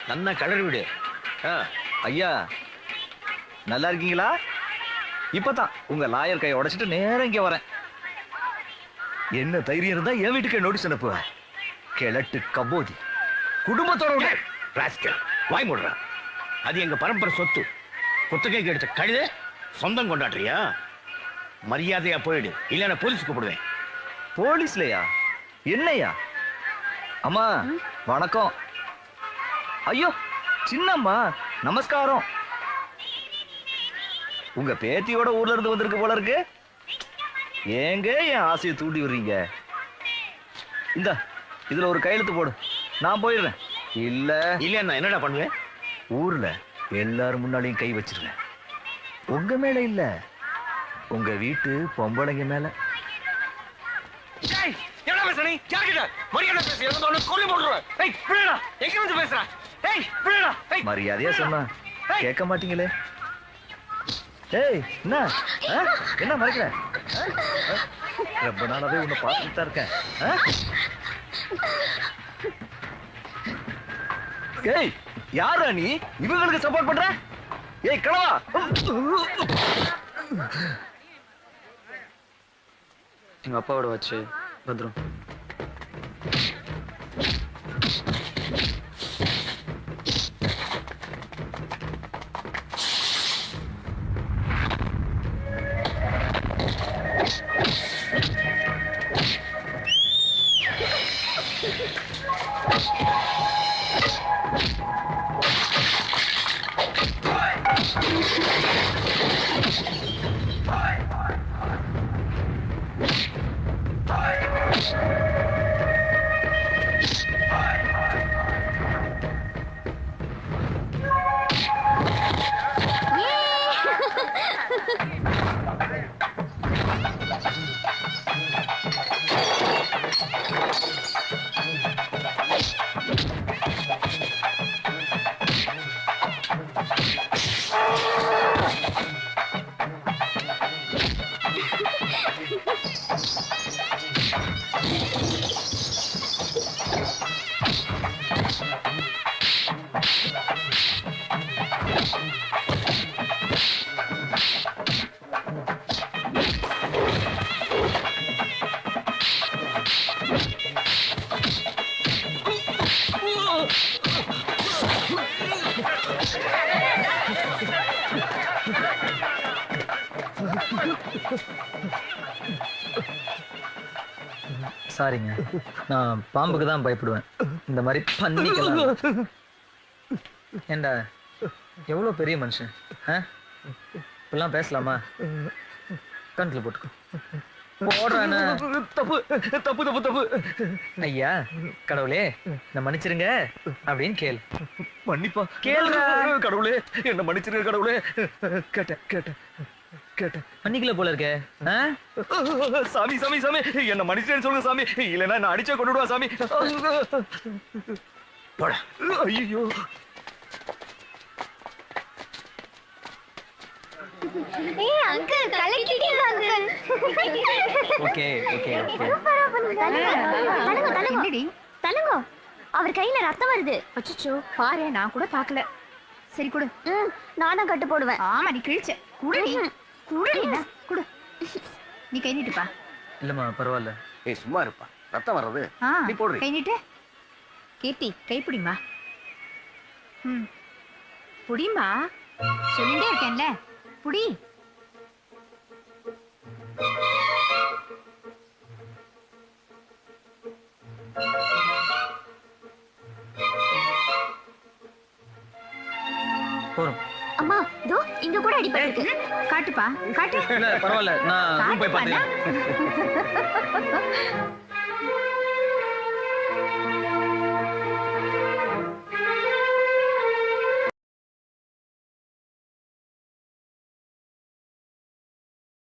நன்னா கலர் விடு. ஐயா நல்லா இருக்கீங்களா? இப்பதான் உங்க லாயர் கையை உடைச்சிட்டு நேரம் இங்க வரேன். என்ன தைரியம் இருந்தா என் வீட்டுக்கு நோட்டீஸ் அனுப்புவேன். கிழட்டு கபோதி குடும்பத்தோட வாய் மூடுற. அது எங்க பரம்பரை சொத்து. குத்தகை கிடைச்ச கழுத சொந்தம் கொண்டாடுறியா? மரியாதையா போயிடு, இல்ல நான் போலீஸ் கூப்பிடுவேன். போலீஸ்லயா? என்னையா? அம்மா வணக்கம். ஐயோ சின்னம்மா நமஸ்காரம். உங்க பேத்தியோட ஊர்ல இருந்து வந்திருக்கு போல இருக்கு. ஏங்க என் ஆசையை தூண்டி விடுறீங்க? இந்த இதுல ஒரு கையெழுத்து போடு, நான் போயிடுறேன். இல்ல இல்ல நான் என்னடா பண்ணுவேன்? ஊர்ல எல்லாரும் முன்னாலையும் கை வச்சிருவேன். உங்க மேல இல்ல, உங்க வீட்டு பொம்பளைங்க மேல. மரியாதையா சொன்னா கேட்க மாட்டீங்களே. ஏய் என்ன என்ன மறைக்கிற? ரொம்ப நாளாவே உன்னை பார்த்துட்டு தான் இருக்கேன். ஏய் யாரா நீ இவங்களுக்கு சப்போர்ட் பண்ற? ஏய் கனவா, எங்க அப்பாவோட வச்சு பத்ரம். சாரிங்க, நான் பாம்புக்கு தான் பயப்படுவேன், இந்த மாதிரி பன்னிக்கலாம். ஏண்டா எவ்வளோ பெரிய மனுஷன், இப்பெல்லாம் பேசலாமா? கண்ணில் போட்டுக்கோ. போடுறானே. தப்பு தப்பு தப்பு தப்பு. ஐயா கடவுளே நான் மன்னிச்சிருங்க அப்படின்னு கேளு. மன்னிப்பா கேளுடா. கடவுளே என்ன மன்னிச்சிருங்க கடவுளே. கேட்டேன் கேட்டேன் கேட்டேன். மன்னிக்கல போல இருக்கே. சாமி சாமி சாமி என்ன மன்னிச்சிட்டேன்னு சொல்லுங்க சாமி, இல்லைன்னா நான் அடிச்சா கொண்டுடுவா சாமி. ஐயோ ஏய் அங்கிள் கலக்கிட்டீங்க அங்கிள். Okay okay okay. தலங்கோ தலங்கோ தலங்கோ. அவர் கையில ரத்தம் வருது. அச்சச்சோ பாரு, நான் கூட பார்க்கல. சரி கொடு. நான் தான் கட்டு போடுவேன். ஆமா நீ கிழிச்ச. குடுடி குடுடி குடு. நீ கை நீட்டுப்பா. இல்லம்மா பரவாயில்ல. ஏய் சும்மா இருப்பா, ரத்தம் வர்றது. நீ போடு. கை நீட்டு. கீர்த்தி கை பிடிமா. புடிமா. சொல்லிட்டே இருக்கேன்ல, புடி. போறோம். அம்மா தோ இங்க கூட அடிபட்டு. காட்டுப்பா காட்டு. இல்ல பரவாயில்ல, நான் ரூம் போய் பார்த்தேன்.